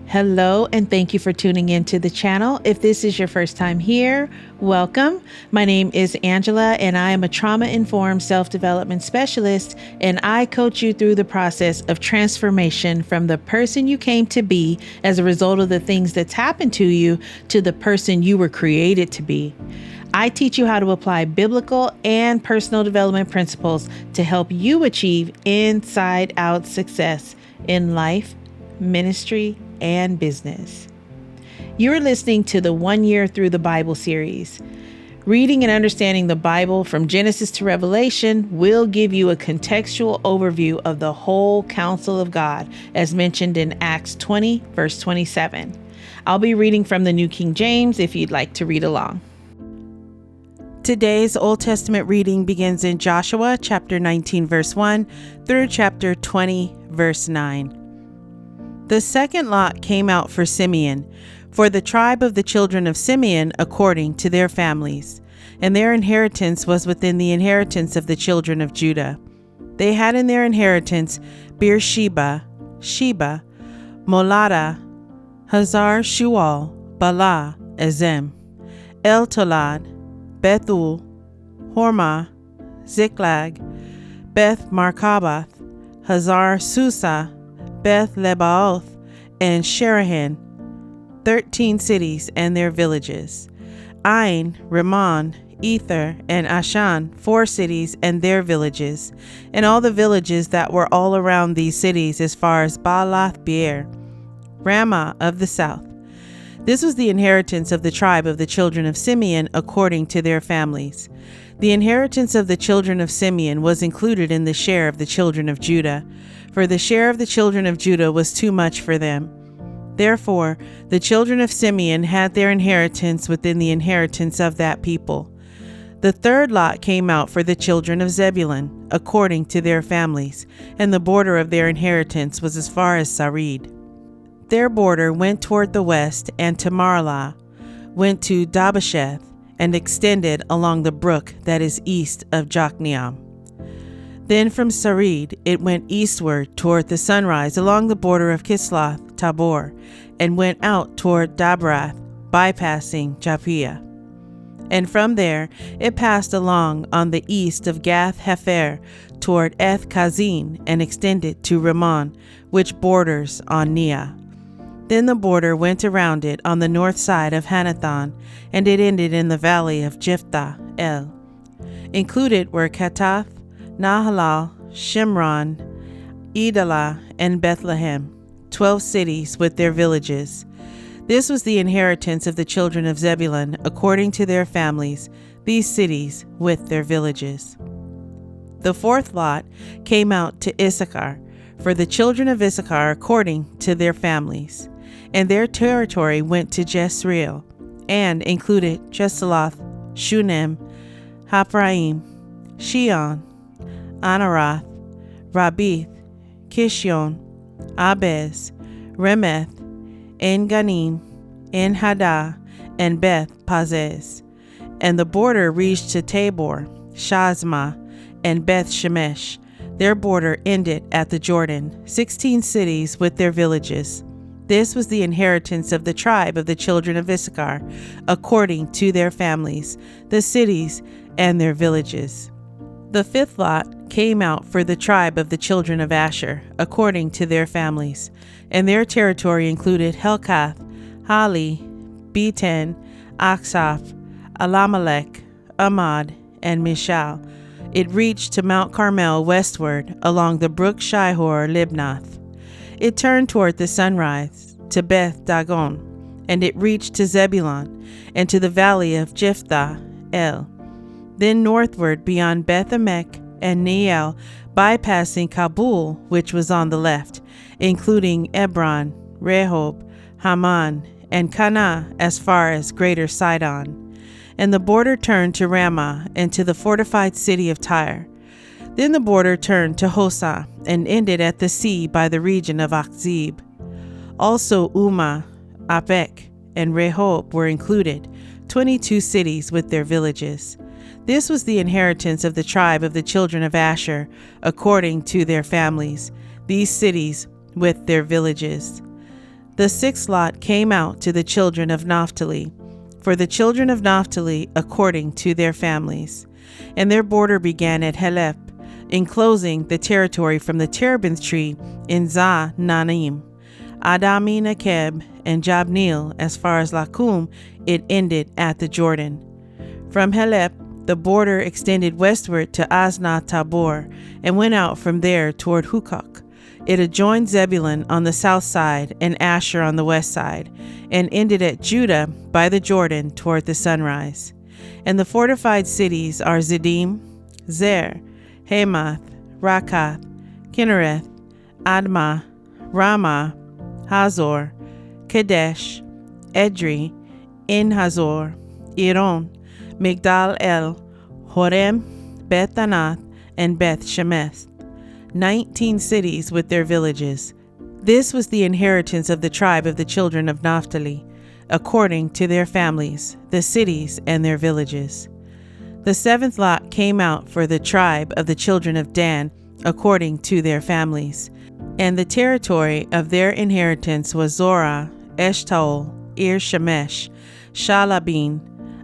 Hello, and thank you for tuning into the channel. If this is your first time here, welcome. My name is Angela, and I am a trauma-informed self-development specialist, and I coach you through the process of transformation from the person you came to be as a result of the things that's happened to you to the person you were created to be. I teach you how to apply biblical and personal development principles to help you achieve inside-out success in life, ministry, and business. You're listening to the 1 Year Through the Bible series. Reading and understanding the Bible from Genesis to Revelation will give you a contextual overview of the whole counsel of God, as mentioned in Acts 20, verse 27. I'll be reading from the New King James if you'd like to read along. Today's Old Testament reading begins in Joshua chapter 19, verse 1 through chapter 20, verse 9. The second lot came out for Simeon, for the tribe of the children of Simeon according to their families, and their inheritance was within the inheritance of the children of Judah. They had in their inheritance Beersheba, Sheba, Molada, Hazar Shual, Bala, Ezem, El Tolad, Bethul, Hormah, Ziklag, Beth Markabath, Hazar Susa, Beth Lebaoth, and Sherahan, 13 cities and their villages. Ain, Rimmon, Ether, and Ashan, 4 cities and their villages, and all the villages that were all around these cities as far as Baalath Beer, Ramah of the south. This was the inheritance of the tribe of the children of Simeon according to their families. The inheritance of the children of Simeon was included in the share of the children of Judah, for the share of the children of Judah was too much for them. Therefore, the children of Simeon had their inheritance within the inheritance of that people. The third lot came out for the children of Zebulun, according to their families, and the border of their inheritance was as far as Sarid. Their border went toward the west, and to Marlah, went to Dabasheth, and extended along the brook that is east of Jokneam. Then from Sarid it went eastward toward the sunrise along the border of Kisloth Tabor, and went out toward Dabrath, bypassing Japhia. And from there it passed along on the east of Gath Hefer toward Eth Kazin, and extended to Rimmon, which borders on Neah. Then the border went around it on the north side of Hanathon, and it ended in the valley of Jephthah El. Included were Katath, Nahalal, Shimron, Edalah, and Bethlehem, 12 cities with their villages. This was the inheritance of the children of Zebulun according to their families, these cities with their villages. The fourth lot came out to Issachar, for the children of Issachar according to their families, and their territory went to Jezreel, and included Jesaloth, Shunem, Haphraim, Shion, Anarath, Rabith, Kishion, Abez, Remeth, En-Ganim, En-Hadah, and Beth Pazez. And the border reached to Tabor, Shazma, and Beth Shemesh. Their border ended at the Jordan, 16 cities with their villages. This was the inheritance of the tribe of the children of Issachar, according to their families, the cities and their villages. The fifth lot came out for the tribe of the children of Asher, according to their families, and their territory included Helkath, Hali, Beten, Aksaph, Alamelech, Amad, and Mishal. It reached to Mount Carmel westward along the brook Shihor Libnath. It turned toward the sunrise to Beth Dagon, and it reached to Zebulun and to the valley of Jephthah El. Then northward beyond Beth Emek and Neiel, bypassing Kabul, which was on the left, including Ebron, Rehob, Haman, and Cana as far as Greater Sidon. And the border turned to Ramah and to the fortified city of Tyre. Then the border turned to Hosa and ended at the sea by the region of Achzib. Also Umah, Apek, and Rehob were included, 22 cities with their villages. This was the inheritance of the tribe of the children of Asher, according to their families, these cities with their villages. The sixth lot came out to the children of Naphtali, for the children of Naphtali according to their families. And their border began at Helep, enclosing the territory from the terebinth tree in Za-Nanim, Adami Nekeb, and Jabneel, as far as Lakum, it ended at the Jordan. From Helep, the border extended westward to Aznah Tabor, and went out from there toward Hukok. It adjoined Zebulun on the south side and Asher on the west side, and ended at Judah by the Jordan toward the sunrise. And the fortified cities are Ziddim, Zer, Hamath, Rakath, Kinnereth, Admah, Ramah, Hazor, Kadesh, Edrei, En-Hazor, Iron, Migdal El, Horem, Beth Anath, and Beth Shemeth, 19 cities with their villages. This was the inheritance of the tribe of the children of Naphtali, according to their families, the cities and their villages. The seventh lot came out for the tribe of the children of Dan, according to their families. And the territory of their inheritance was Zorah, Eshtaol, Ir-Shemesh, Shalabin,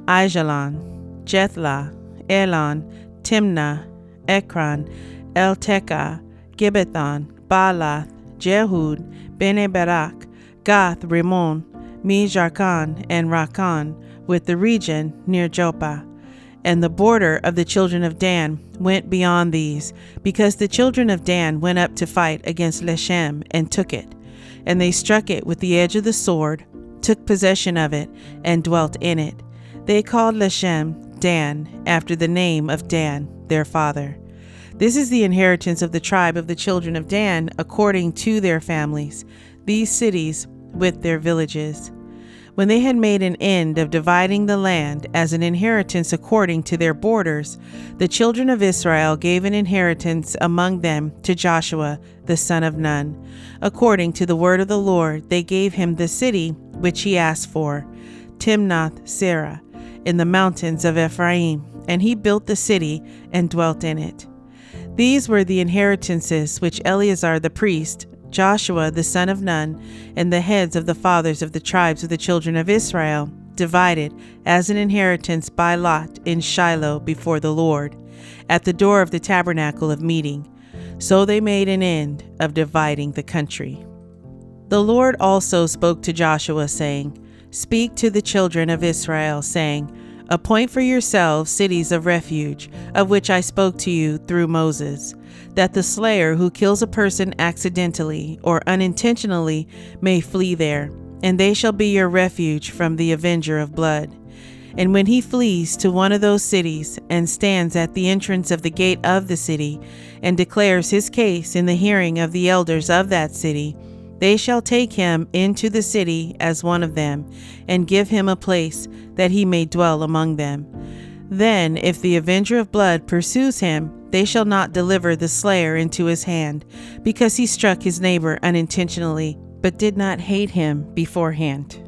Aijalon, Jethlah, Elon, Timnah, Ekron, Eltekah, Gibbethon, Baalath, Jehud, Bene-Berak, Gath, Rimmon, Mijarkan, and Rakan, with the region near Joppa. And the border of the children of Dan went beyond these, because the children of Dan went up to fight against Leshem and took it. And they struck it with the edge of the sword, took possession of it, and dwelt in it. They called Leshem Dan, after the name of Dan, their father. This is the inheritance of the tribe of the children of Dan, according to their families, these cities with their villages. When they had made an end of dividing the land as an inheritance according to their borders, the children of Israel gave an inheritance among them to Joshua, the son of Nun. According to the word of the Lord, they gave him the city which he asked for, Timnath-Serah, in the mountains of Ephraim, and he built the city and dwelt in it. These were the inheritances which Eleazar the priest, Joshua the son of Nun, and the heads of the fathers of the tribes of the children of Israel divided as an inheritance by lot in Shiloh before the Lord, at the door of the tabernacle of meeting. So they made an end of dividing the country. The Lord also spoke to Joshua, saying, Speak to the children of Israel, saying, Appoint for yourselves cities of refuge, of which I spoke to you through Moses, that the slayer who kills a person accidentally or unintentionally may flee there, and they shall be your refuge from the avenger of blood. And when he flees to one of those cities and stands at the entrance of the gate of the city and declares his case in the hearing of the elders of that city, they shall take him into the city as one of them, and give him a place that he may dwell among them. Then, if the avenger of blood pursues him, they shall not deliver the slayer into his hand, because he struck his neighbor unintentionally, but did not hate him beforehand.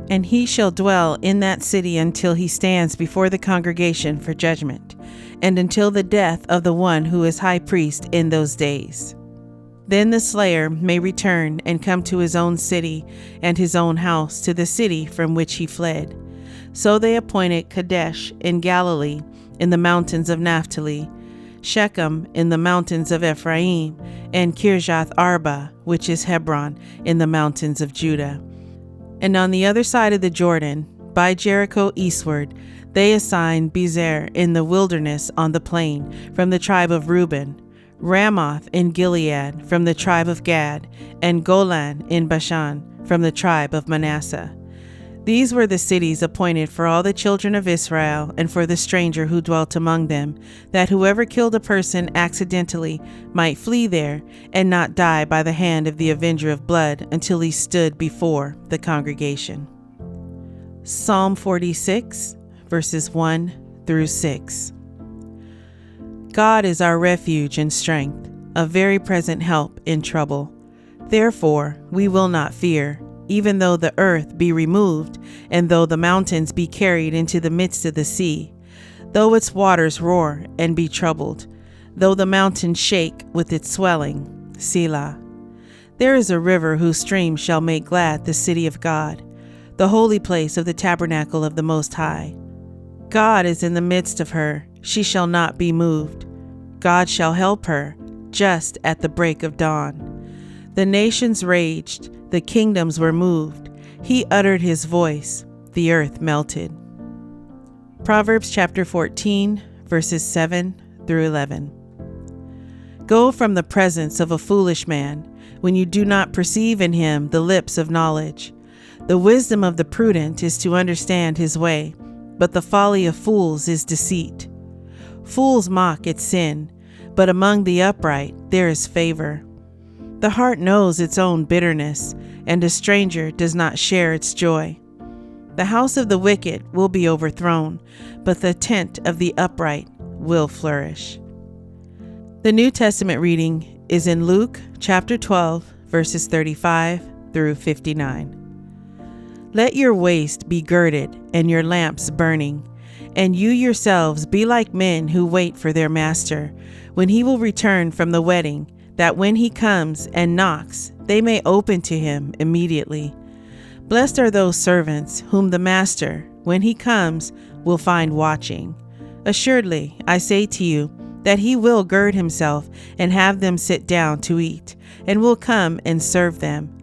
And he shall dwell in that city until he stands before the congregation for judgment, and until the death of the one who is high priest in those days. Then the slayer may return and come to his own city and his own house, to the city from which he fled. So they appointed Kadesh in Galilee, in the mountains of Naphtali, Shechem in the mountains of Ephraim, and Kirjath Arba, which is Hebron, in the mountains of Judah. And on the other side of the Jordan, by Jericho eastward, they assigned Bezer in the wilderness on the plain, from the tribe of Reuben, Ramoth in Gilead from the tribe of Gad, and Golan in Bashan from the tribe of Manasseh. These were the cities appointed for all the children of Israel and for the stranger who dwelt among them, that whoever killed a person accidentally might flee there and not die by the hand of the avenger of blood until he stood before the congregation. Psalm 46, verses 1 through 6. God is our refuge and strength, a very present help in trouble. Therefore, we will not fear, even though the earth be removed, and though the mountains be carried into the midst of the sea, though its waters roar and be troubled, though the mountains shake with its swelling. Selah. There is a river whose streams shall make glad the city of God, the holy place of the tabernacle of the Most High. God is in the midst of her, she shall not be moved. God shall help her, just at the break of dawn. The nations raged, the kingdoms were moved. He uttered his voice, the earth melted. Proverbs chapter 14, verses 7 through 11. Go from the presence of a foolish man, when you do not perceive in him the lips of knowledge. The wisdom of the prudent is to understand his way, but the folly of fools is deceit. Fools mock at sin, but among the upright there is favor. The heart knows its own bitterness, and a stranger does not share its joy. The house of the wicked will be overthrown, but the tent of the upright will flourish. The New Testament reading is in Luke chapter 12, verses 35 through 59. Let your waist be girded and your lamps burning, and you yourselves be like men who wait for their master, when he will return from the wedding, that when he comes and knocks, they may open to him immediately. Blessed are those servants whom the master, when he comes, will find watching. Assuredly, I say to you, that he will gird himself and have them sit down to eat, and will come and serve them.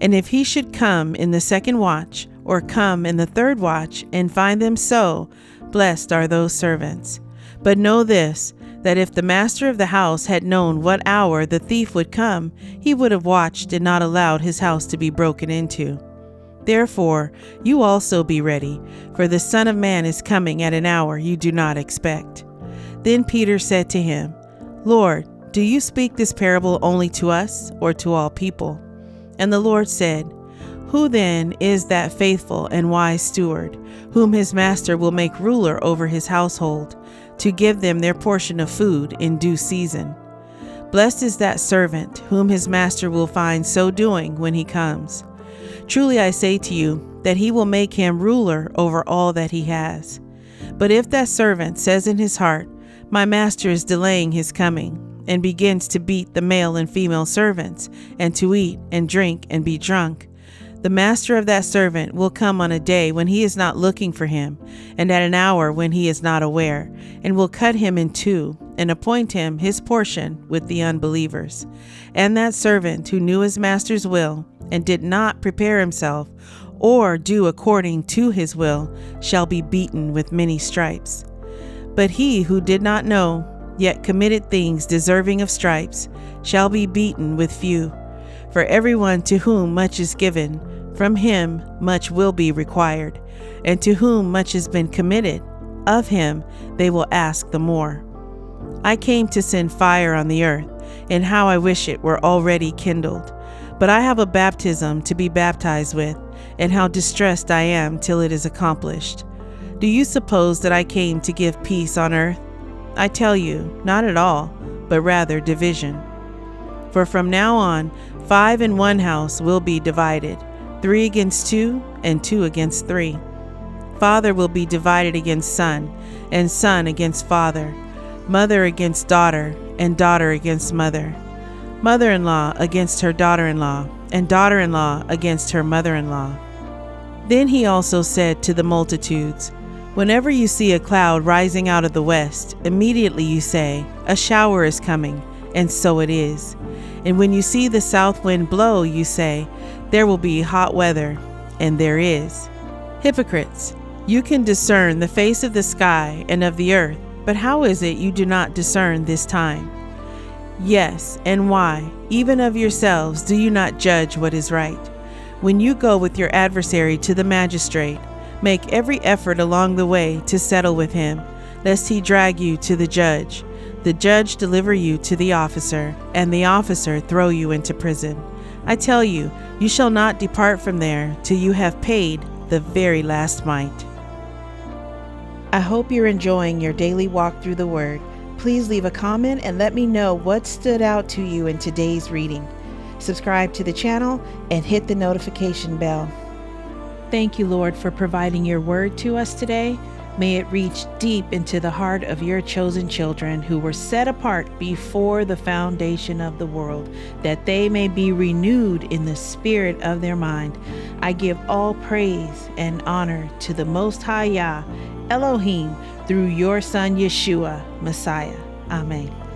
And if he should come in the second watch, or come in the third watch, and find them so, blessed are those servants. But know this, that if the master of the house had known what hour the thief would come, he would have watched and not allowed his house to be broken into. Therefore, you also be ready, for the Son of Man is coming at an hour you do not expect. Then Peter said to him, Lord, do you speak this parable only to us, or to all people? And the Lord said, Who then is that faithful and wise steward, whom his master will make ruler over his household, to give them their portion of food in due season? Blessed is that servant, whom his master will find so doing when he comes. Truly I say to you, that he will make him ruler over all that he has. But if that servant says in his heart, My master is delaying his coming, and begins to beat the male and female servants, and to eat and drink and be drunk, the master of that servant will come on a day when he is not looking for him, and at an hour when he is not aware, and will cut him in two, and appoint him his portion with the unbelievers. And that servant who knew his master's will, and did not prepare himself, or do according to his will, shall be beaten with many stripes. But he who did not know, yet committed things deserving of stripes, shall be beaten with few. For everyone to whom much is given, from him much will be required, and to whom much has been committed, of him they will ask the more. I came to send fire on the earth, and how I wish it were already kindled. But I have a baptism to be baptized with, and how distressed I am till it is accomplished. Do you suppose that I came to give peace on earth? I tell you, not at all, but rather division. For from now on, 5 in one house will be divided, 3 against 2, and 2 against 3. Father will be divided against son, and son against father, mother against daughter, and daughter against mother, mother-in-law against her daughter-in-law, and daughter-in-law against her mother-in-law. Then he also said to the multitudes, Whenever you see a cloud rising out of the west, immediately you say, A shower is coming, and so it is. And when you see the south wind blow, you say, There will be hot weather, and there is. Hypocrites, you can discern the face of the sky and of the earth, but how is it you do not discern this time? Yes, and why, even of yourselves, do you not judge what is right? When you go with your adversary to the magistrate, make every effort along the way to settle with him, lest he drag you to the judge deliver you to the officer, and the officer throw you into prison. I tell you, you shall not depart from there till you have paid the very last mite. I hope you're enjoying your daily walk through the Word. Please leave a comment and let me know what stood out to you in today's reading. Subscribe to the channel and hit the notification bell. Thank you, Lord, for providing your word to us today. May it reach deep into the heart of your chosen children who were set apart before the foundation of the world, that they may be renewed in the spirit of their mind. I give all praise and honor to the Most High Yah, Elohim, through your Son Yeshua, Messiah. Amen.